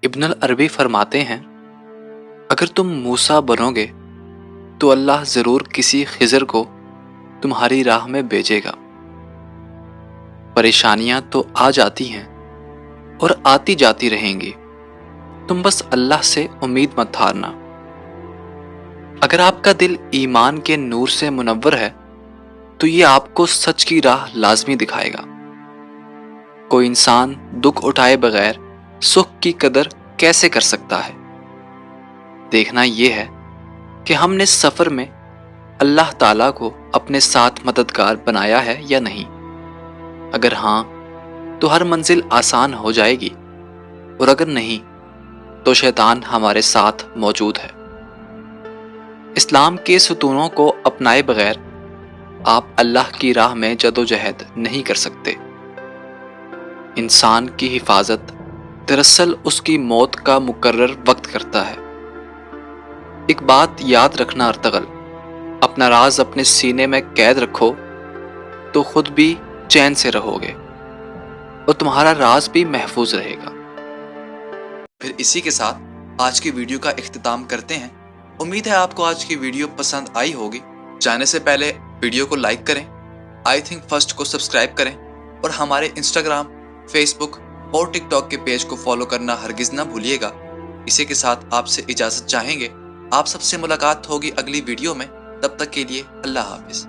ابن العربی فرماتے ہیں، اگر تم موسیٰ بنوگے تو اللہ ضرور کسی خضر کو تمہاری راہ میں بھیجے گا۔ پریشانیاں تو آ جاتی ہیں اور آتی جاتی رہیں گی، تم بس اللہ سے امید مت ہارنا۔ اگر آپ کا دل ایمان کے نور سے منور ہے تو یہ آپ کو سچ کی راہ لازمی دکھائے گا۔ کوئی انسان دکھ اٹھائے بغیر سکھ کی قدر کیسے کر سکتا ہے؟ دیکھنا یہ ہے کہ ہم نے سفر میں اللہ تعالیٰ کو اپنے ساتھ مددگار بنایا ہے یا نہیں۔ اگر ہاں تو ہر منزل آسان ہو جائے گی، اور اگر نہیں تو شیطان ہمارے ساتھ موجود ہے۔ اسلام کے ستونوں کو اپنائے بغیر آپ اللہ کی راہ میں جدوجہد نہیں کر سکتے۔ انسان کی حفاظت دراصل اس کی موت کا مقرر وقت کرتا ہے۔ ایک بات یاد رکھنا ارطغرل، اپنا راز اپنے سینے میں قید رکھو تو خود بھی چین سے رہو گے اور تمہارا راز بھی محفوظ رہے گا۔ پھر اسی کے ساتھ آج کی ویڈیو کا اختتام کرتے ہیں۔ امید ہے آپ کو آج کی ویڈیو پسند آئی ہوگی۔ جانے سے پہلے ویڈیو کو لائک کریں، آئی تھنک فرسٹ کو سبسکرائب کریں، اور ہمارے انسٹاگرام، فیس بک اور ٹک ٹاک کے پیج کو فالو کرنا ہرگز نہ بھولیے گا۔ اسی کے ساتھ آپ سے اجازت چاہیں گے۔ آپ سب سے ملاقات ہوگی اگلی ویڈیو میں، تب تک کے لیے اللہ حافظ۔